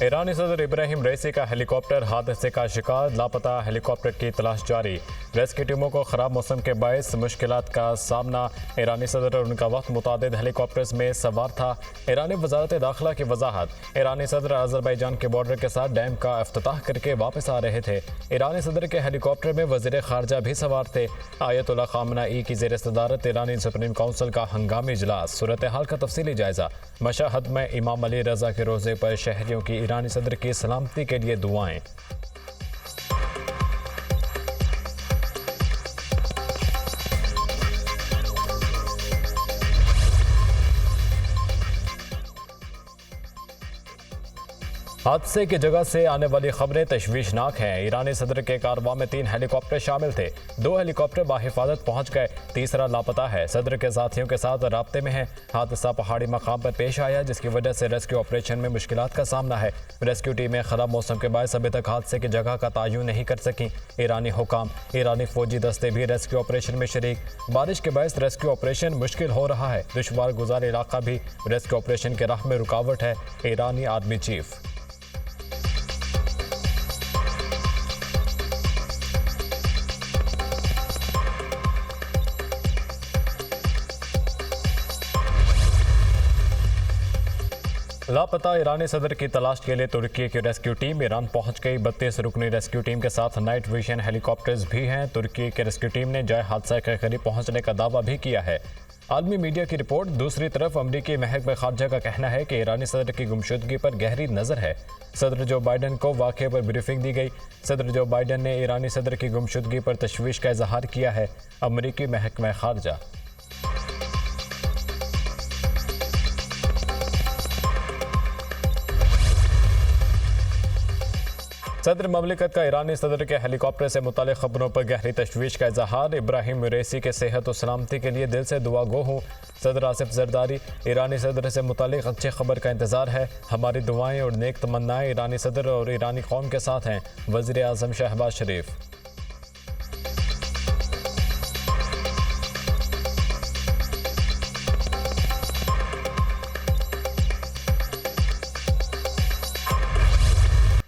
ईरानी सदर इब्राहिम रईसी का हेलीकॉप्टर हादसे का शिकार, लापता हेलीकॉप्टर की तलाश जारी। रेस्क्यू टीमों को खराब मौसम के बायस मुश्किलात का सामना। ईरानी सदर और उनका वक्त मुतादिद हेलीकॉप्टर्स में सवार था। ईरानी वजारत दाखिला की वजाहत, ईरानी सदर अजरबैजान के बॉर्डर के साथ डैम का इफ्तिताह करके वापस आ रहे थे। ईरानी सदर के हेलीकॉप्टर में वजीर खारजा भी सवार थे। आयतुल्लाह खामनाई की ज़ेर सदारत ईरानी सुप्रीम काउंसिल का हंगामी इजलास, सूरत हाल का तफसीली जायजा। मशहद में इमाम अली रजा के रोज़े पर शहरियों की ईरानी सदर की सलामती के लिए दुआएं। हादसे की जगह से आने वाली खबरें तशवीशनाक हैं। ईरानी सदर के कारवां में 3 हेलीकॉप्टर शामिल थे। 2 हेलीकॉप्टर बाहिफाजत पहुंच गए, तीसरा लापता है। सदर के साथियों के साथ राब्ते में है। हादसा पहाड़ी मकाम पर पेश आया, जिसकी वजह से रेस्क्यू ऑपरेशन में मुश्किलात का सामना है। रेस्क्यू टीमें खराब मौसम के बायस अभी तक हादसे की जगह का तयन नहीं कर सकी। ईरानी हुकाम, ईरानी फौजी दस्ते भी रेस्क्यू ऑपरेशन में शरीक। बारिश के बायस रेस्क्यू ऑपरेशन मुश्किल हो रहा है। दुश्वार गुजार इलाका भी रेस्क्यू ऑपरेशन के राह में रुकावट है। ईरानी आर्मी चीफ। लापता ईरानी सदर की तलाश के लिए तुर्की की रेस्क्यू टीम ईरान पहुंच गई। 32 रुकनी रेस्क्यू टीम के साथ नाइट विजन हेलीकॉप्टर्स भी हैं। तुर्की के रेस्क्यू टीम ने जय हादसा के करीब पहुंचने का दावा भी किया है। आलमी मीडिया की रिपोर्ट। दूसरी तरफ अमरीकी महकमा खारजा का कहना है कि ईरानी सदर की गुमशुदगी पर गहरी नजर है। सदर जो बाइडन को वाक़े पर ब्रीफिंग दी गई। सदर जो बाइडन ने ईरानी सदर की गुमशुदगी पर तशवीश का इजहार किया है। अमरीकी महकमा खारजा। सदर ममलिकत का ईरानी सदर के हेलीकॉप्टर से मुतालिक खबरों पर गहरी तशवीश का इजहार। इब्राहिम रईसी के सेहत और सलामती के लिए दिल से दुआ गो हूँ। सदर आसिफ जरदारी, ईरानी सदर से मुतालिक अच्छी खबर का इंतज़ार है। हमारी दुआएं और नेक तमन्नाएं ईरानी सदर और ईरानी कौम के साथ हैं। वज़ीर आज़म शहबाज शरीफ।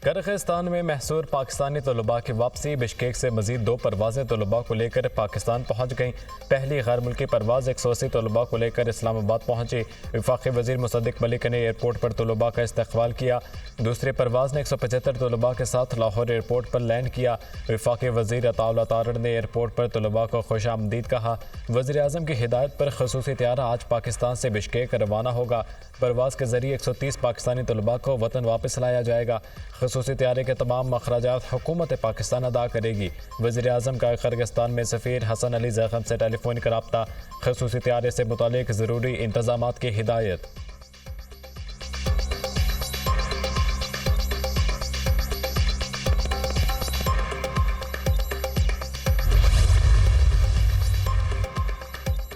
किर्गिस्तान में महसूर पाकिस्तानी तलबा की वापसी। बिश्केक से मजीद 2 परवाज़ें तलबा को लेकर पाकिस्तान पहुँच गईं। पहली गैर मुल्की परवाज़ 180 तलबा को लेकर इस्लामाबाद पहुँची। वफाकी वज़ीर मुसद्दिक मलिक ने एयरपोर्ट पर तलबा का इस्तकबाल किया। दूसरी परवाज़ ने 175 तलबा के साथ लाहौर एयरपोर्ट पर लैंड किया। वफाकी वज़ीर अताउल्लाह तारड़ ने एयरपोर्ट पर तलबा को खुश आमदीद कहा। वज़ीर आज़म की हिदायत पर खसूसी तैयारा आज पाकिस्तान से बिश्केक रवाना होगा। परवाज़ के ज़रिए 130 पाकिस्तानी तलबा को वतन वापस लाया जाएगा। खसूसी तैयारी के तमाम अखराजात हुकूमत पाकिस्तान अदा करेगी। वज़ीर आज़म का किर्गिस्तान में सफ़ीर हसन अली ज़ैगम से टेलीफोनिक रब्ता। खसूसी तैयारी से मुतालिक ज़रूरी इंतज़ामात की हिदायत।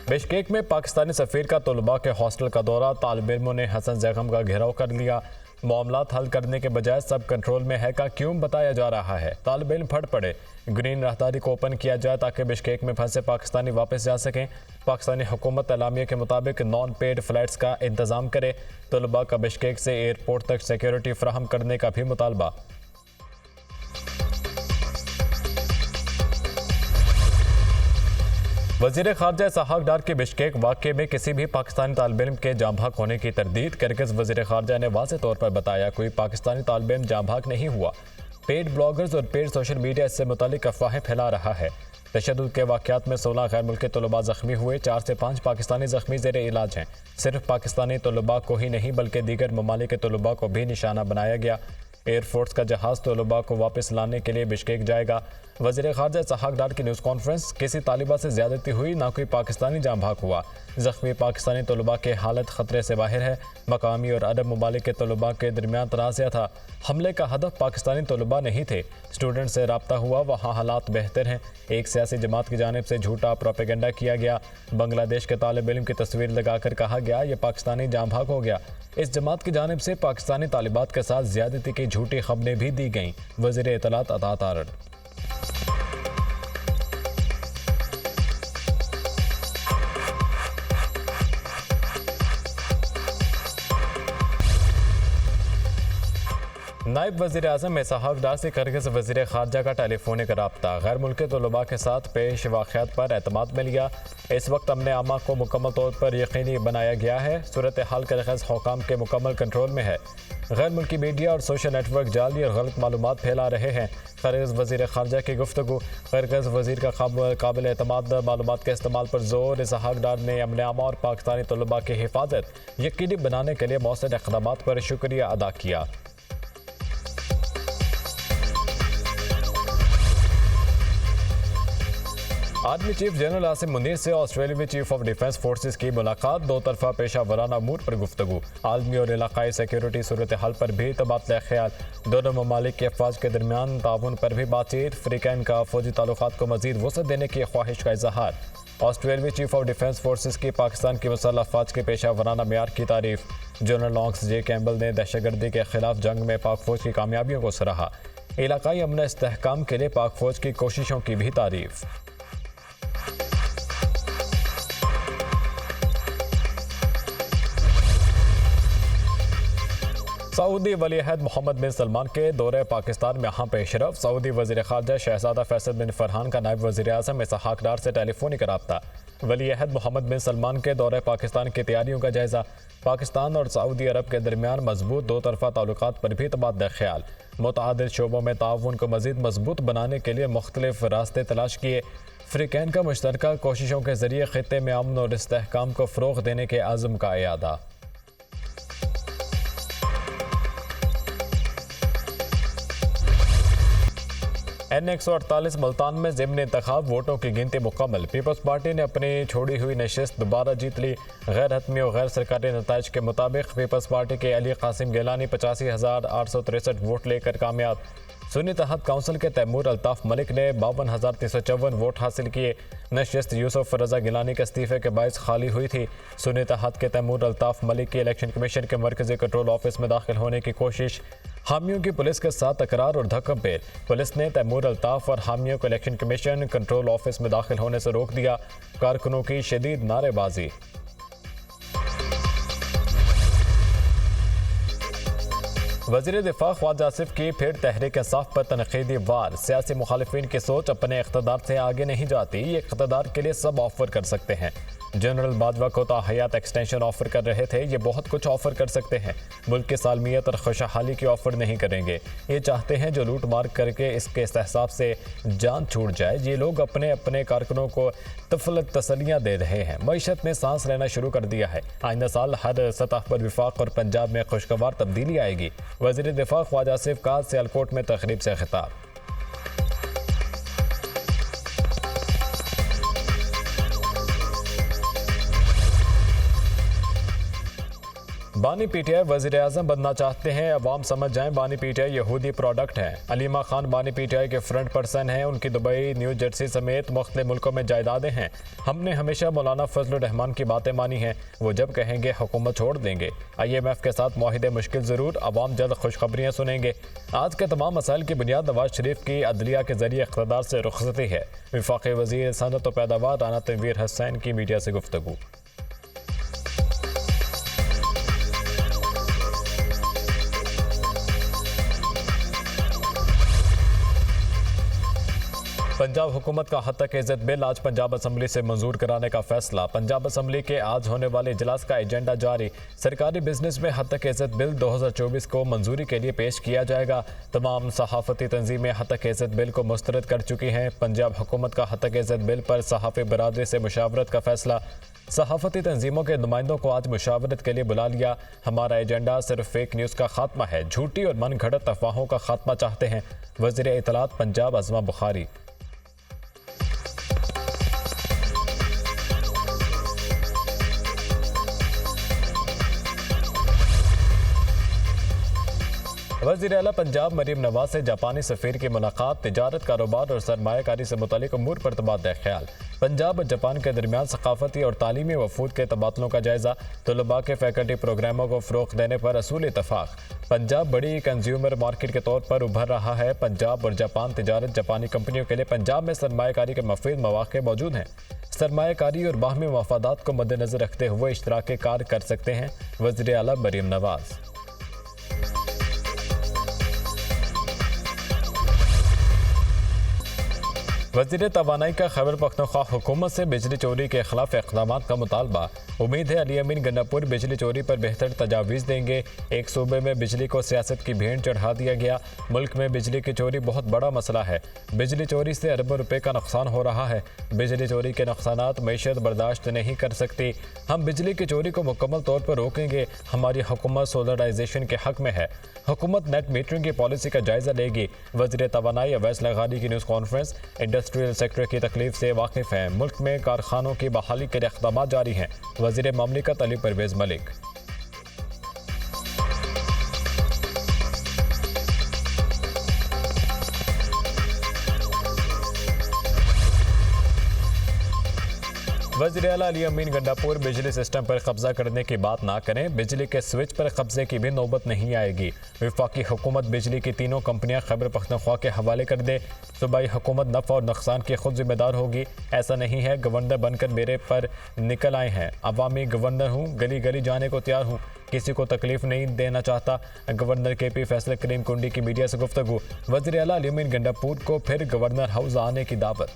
बिश्केक में पाकिस्तानी सफ़ीर का तलबा के हॉस्टल का दौरा। तालिब इल्मों ने हसन जैगम का घेराव कर लिया। मामलात हल करने के बजाय सब कंट्रोल में है का क्यों बताया जा रहा है। तालिब इल्म फट पड़े। ग्रीन राहदारी को ओपन किया जाए ताकि बिश्केक में फंसे पाकिस्तानी वापस जा सकें। पाकिस्तानी हुकूमत एलामिया के मुताबिक नॉन पेड फ़्लाइट्स का इंतज़ाम करे। तलबा का बिश्केक से एयरपोर्ट तक सिक्योरिटी फ्राहम करने का भी मुतालबा। वज़ीर खारजा इसहाक डार के बिश्केक वाक़े में किसी भी पाकिस्तानी तालिब इल्म के जाँ भाग होने की तरदीद किर्गिज़ वज़ीर खारजा ने वाज़ेह तौर पर बताया, कोई पाकिस्तानी तालिब इल्म जाँ भाग नहीं हुआ। पेड ब्लॉगर्स और पेड सोशल मीडिया इससे मुतालिक अफवाहें फैला रहा है। तशद्दुद के वाक़यात में 16 गैर मुल्की तलबा ज़ख्मी हुए। 4 से 5 पाकिस्तानी ज़ख्मी ज़ेर इलाज हैं। सिर्फ पाकिस्तानी तलबा को ही नहीं बल्कि दीगर ममालिक के तलबा को भी निशाना बनाया गया। एयरफोर्स का जहाज़ तलबा को वापस लाने के लिए बिश्केक जाएगा। वज़ीर खारजा इसहाक डार की न्यूज़ कॉन्फ्रेंस। किसी तालिबा से ज़्यादती हुई, ना कोई पाकिस्तानी जाँ भाग हुआ। ज़ख्मी पाकिस्तानी तलबा की हालत ख़तरे से बाहर है। मकामी और अरब ममालिक के तलबा के दरमियान तनाज़ा था। हमले का हदफ पाकिस्तानी तलबा नहीं थे। स्टूडेंट से रब्ता हुआ, वहाँ हालात बेहतर हैं। एक सियासी जमात की जानिब से झूठा प्रोपेगेंडा किया गया। बांग्लादेश के तालिब इल्म की तस्वीर लगाकर कहा गया ये पाकिस्तानी जाँ भाग हो गया। इस जमात की जानिब से पाकिस्तानी तालिबात के साथ ज़्यादती की झूठी खबरें भी दी गईं। वज़ीर इत्तलात अता तारड़। नायब वज़ीर आज़म इसहाक डार से किर्गिज़ वज़ीर ख़ारजा का टेलीफोनिक रब्ता, गैर मुल्की तलबा के साथ पेश वाक़यात पर एतमाद में लिया। इस वक्त अमन आमा को मुकम्मल तौर पर यकीनी बनाया गया है। सूरत हाल किर्गिज़ हुकाम के मुकम्मल कंट्रोल में है। गैर मुल्की मीडिया और सोशल नेटवर्क जाली और गलत मालूमात फैला रहे हैं। किर्गिज़ वज़ीर ख़ारजा की गुफ्तगू। किर्गिज़ वज़ीर का काबिल एतमाद मालूमात के इस्तेमाल पर जोर। इसहाक डार ने अमन आमा और पाकिस्तानी तलबा की हिफाजत यकीनी बनाने के लिए मौसर इक़दाम पर शुक्रिया अदा किया। Army chief general Asim Munir से ऑस्ट्रेलियावी चीफ ऑफ डिफेंस फोर्सेस की मुलाकात। दो तरफा पेशा वराना अमूर पर गुफ्तगू। आलमी और इलाकाई सिक्योरिटी सूरत हाल पर भी तबादला ख्याल। दोनों ममालिक के अफवाज के दरमियान ताउन पर भी बातचीत। फ्रीकैन का फौजी ताल्लुकात को मजीद वसअत देने की ख्वाहिश का इजहार। ऑस्ट्रेलियावी चीफ ऑफ डिफेंस फोर्सेस की पाकिस्तान की मुसल्लह अफवाज के पेशा वराना मेयार की तारीफ। जनरल लॉन्ग्स जे कैम्बल ने दहशतगर्दी के खिलाफ जंग में पाक फौज की कामयाबियों को सराहा। इलाकाई अमन इस्तेहकाम के लिए पाक फौज की कोशिशों की भी तारीफ। सऊदी वलीअहद मोहम्मद बिन सलमान के दौरे पाकिस्तान में अहम पेशरफ। सऊदी वज़ीर ख़ारजा शहज़ादा फैसल बिन फरहान का नायब वज़ीर आज़म इसहाक डार से टेलीफोनिक रब्ता। वलीअहद मोहम्मद बिन सलमान के दौरे पाकिस्तान की तैयारियों का जायज़ा। पाकिस्तान और सऊदी अरब के दरमियान मजबूत दो तरफा ताल्लुकात पर भी तबादला ख्याल। मुतअद्दिद शोबों में ताउन को मज़ीद मजबूत बनाने के लिए मुख्तलिफ रास्ते तलाश किए। फ्रीकैन का मुश्तरका कोशिशों के ज़रिए ख़ित्ते में अमन और इस्तेहकाम को फ़रोग़ देने के आज़म का इयादा। N148 मुल्तान में ज़िमनी इंतखाब, वोटों की गिनती मुकम्मल। पीपल्स पार्टी ने अपनी छोड़ी हुई नशिस्त दोबारा जीत ली। गैर हतमी और गैर सरकारी नताइज के मुताबिक पीपल्स पार्टी के अली कासिम गिलानी 85,863 वोट लेकर कामयाब। सुन्नी तहत काउंसिल के तैमूर अल्ताफ़ मलिक ने 52,354 वोट हासिल किए। नशिस्त यूसुफ रजा गिलानी के इस्तीफे के बायस खाली हुई थी। सुन्नी तहत के तैमूर अल्ताफ़ मलिक की इलेक्शन कमीशन के मरकज़ी कंट्रोल ऑफिस में दाखिल होने की कोशिश। हामियों की पुलिस के साथ तकरार और धक्कम पेल। पुलिस ने तैमूर अल्ताफ़ और हामियों को इलेक्शन कमीशन कंट्रोल ऑफिस में दाखिल होने से रोक दिया। कारकुनों की शदीद नारेबाजी। वज़ीर दिफा ख्वाजा आसिफ की फिर तहरीक इंसाफ पर तनकीदी वार। सियासी मुखालिफिन की सोच अपने इख्तदार से आगे नहीं जाती, ये इख्तदार के लिए सब ऑफर कर सकते हैं। जनरल बाजवा को ताहयात एक्सटेंशन ऑफर कर रहे थे, ये बहुत कुछ ऑफर कर सकते हैं। मुल्क की सालमियत और खुशहाली की ऑफर नहीं करेंगे। ये चाहते हैं जो लूट मार करके इसके हिसाब से जान छूट जाए। ये लोग अपने अपने कारकुनों को तफलत तसलियाँ दे रहे हैं। मईशत में सांस लेना शुरू कर दिया है। आइंदा साल हर सतह पर विफाक और पंजाब में खुशगवार तब्दीली आएगी। वज़ीर दिफा ख्वाजा आसिफ का सियालकोट में तकरीब से खिताब। बानी पीटीआई वज़ीर आज़म बनना चाहते हैं, अवाम समझ जाएं बानी पीटीआई यहूदी प्रोडक्ट हैं। अलीमा खान बानी पीटीआई के फ्रंट पर्सन हैं। उनकी दुबई, न्यू जर्सी समेत मुख्तलिफ मुल्कों में जायदादें हैं। हमने हमेशा मौलाना फजलुर रहमान की बातें मानी हैं। वो जब कहेंगे हुकूमत छोड़ देंगे। IMF के साथ मुआहिदे मुश्किल ज़रूर, अवाम जल्द खुशखबरियाँ सुनेंगे। आज के तमाम मसाइल की बुनियाद नवाज शरीफ की अदलिया के जरिए इक़्तिदार से रुखसती है। वफाक़ी वज़ीर सनअत व पैदावार राना तनवीर हुसैन की मीडिया से गुफ्तगू। पंजाब हुकूमत का हद तक इज्जत बिल आज पंजाब असम्बली से मंजूर कराने का फैसला। पंजाब असम्बली के आज होने वाले इजलास का एजेंडा जारी। सरकारी बिजनेस में हद तक इज्जत बिल 2024 को मंजूरी के लिए पेश किया जाएगा। तमाम सहाफ़ती तंजीमें हद तक इज्जत बिल को मुस्तरद कर चुकी हैं। पंजाब हुकूमत का हद तक इज्जत बिल पर सहाफ़ी बरादरी से मुशावरत का फैसला। सहाफ़ती तंजीमों के नुमाइंदों को आज मुशावरत के लिए बुला लिया। हमारा एजेंडा सिर्फ फेक न्यूज़ का खात्मा है, झूठी और मन घड़त अफवाहों का खात्मा चाहते हैं। वज़ीर इत्तलात पंजाब अज़मा बुखारी। वज़ीर आला पंजाब मरीम नवाज से जापानी सफ़ीर की मुलाकात। तिजारत, कारोबार और सरमायाकारी से मुतालिक अमूर पर तबादला ख्याल। पंजाब और जापान के दरमियान सकाफती और तालीमी वफूद के तबादलों का जायज़ा। तलबा के फैकल्टी प्रोग्रामों को फ़रोग़ देने पर असूल इत्तफ़ाक़। पंजाब बड़ी कंज्यूमर मार्केट के तौर पर उभर रहा है। पंजाब और जापान तिजारत, जापानी कंपनियों के लिए पंजाब में सरमायाकारी के मफ़ीद मौक़े मौजूद हैं। सरमायाकारी और बाहमी मफादात को मद्देनज़र रखते हुए इश्तराक कार कर सकते हैं। वज़ीर आला मरीम नवाज। वज़ीर तवानाई का खैबर पख्तूनख्वा हुकूमत से बिजली चोरी के खिलाफ इक़दामात का मुतालबा। उम्मीद है अली अमीन गंडापुर बिजली चोरी पर बेहतर तजावीज़ देंगे। एक सूबे में बिजली को सियासत की भेंट चढ़ा दिया गया। मुल्क में बिजली की चोरी बहुत बड़ा मसला है। बिजली चोरी से अरबों रुपए का नुकसान हो रहा है। बिजली चोरी के नुकसानात मईशत बर्दाश्त नहीं कर सकती। हम बिजली की चोरी को मुकम्मल तौर पर रोकेंगे। हमारी हुकूमत सोलराइजेशन के हक में है। हुकूमत नेट मीटरिंग की पॉलिसी का जायजा लेगी। वज़ीर तवानाई अवैस लगानी की न्यूज़ कॉन्फ्रेंस। इंडस्ट्रियल सेक्टर की तकलीफ से वाकिफ़ हैं। मुल्क में कारखानों की बहाली के इक़दाम जारी हैं। वज़ीर ममलिकत अली परवेज़ मलिक। वज़ीर आला अली अमीन गंडापुर बिजली सिस्टम पर कब्जा करने की बात ना करें। बिजली के स्विच पर कब्जे की भी नौबत नहीं आएगी। वफाकी हुकूमत बिजली की तीनों कंपनियां खैबर पख्तूनख्वा के हवाले कर दे। सूबाई हुकूमत नफ़ा और नुकसान की खुद जिम्मेदार होगी। ऐसा नहीं है गवर्नर बनकर मेरे पर निकल आए हैं। अवामी गवर्नर हूँ, गली गली जाने को तैयार हूँ, किसी को तकलीफ नहीं देना चाहता। गवर्नर के पी फैसल करीम कुंडी की मीडिया से गुफ्तगू। वज़ीर आला अली अमीन गंडापुर को फिर गवर्नर हाउस आने की दावत।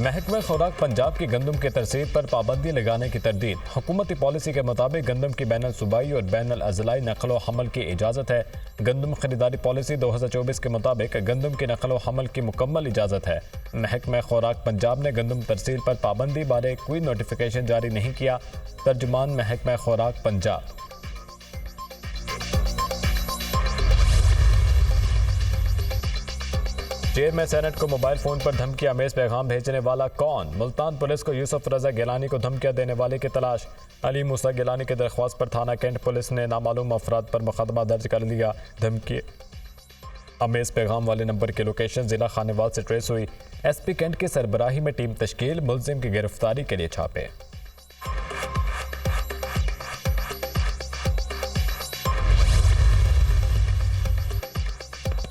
महकमा खुराक पंजाब की गंदम के तरसीब पर पाबंदी लगाने की तरदीद। हुकूमती पॉलिसी के मुताबिक गंदम की बैनुल सूबाई और बैनुल अज़लाई नकलो हमल की इजाज़त है। गंदम खरीदारी पॉलिसी 2024 के मुताबिक गंदम की नकलो हमल की मुकम्मल इजाज़त है। महकमा खुराक पंजाब ने गंदम तरसील पर पाबंदी बारे कोई नोटिफिकेशन जारी नहीं किया। तर्जुमान महकमा खुराक पंजाब। चेयरमैन सेनेट को मोबाइल फ़ोन पर धमकी आमेज पैगाम भेजने वाला कौन? मुल्तान पुलिस को यूसुफ रजा गिलानी को धमकियां देने वाले की तलाश। अली मूसा गिलानी की दरख्वास्त पर थाना कैंट पुलिस ने नामालूम अफराद पर मुकदमा दर्ज कर लिया। धमकी आमेज पैगाम वाले नंबर की लोकेशन जिला खानेवाल से ट्रेस हुई। SP कैंट की सरबराही में टीम तश्कील। मुलजिम की गिरफ्तारी के लिए छापे।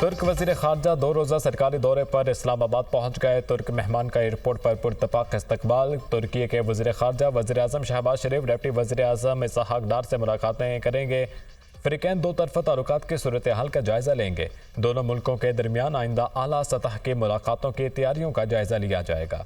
तुर्क वज़ीर ख़ारजा 2 रोज़ा सरकारी दौरे पर इस्लामाबाद पहुँच गए। तुर्क मेहमान का एयरपोर्ट पर पुरतपाक इस्तकबाल। तुर्की के वज़ीर ख़ारजा वज़ीर आज़म शहबाज शरीफ डिप्टी वज़ीर आज़म इसहाक डार से मुलाकातें करेंगे। फ़रीक़ैन दो तरफ़ा ताल्लुकात की सूरत हाल का जायज़ा लेंगे। दोनों मुल्कों के दरमियान आइंदा आला सतह की मुलाकातों की तैयारियों का जायज़ा लिया जाएगा।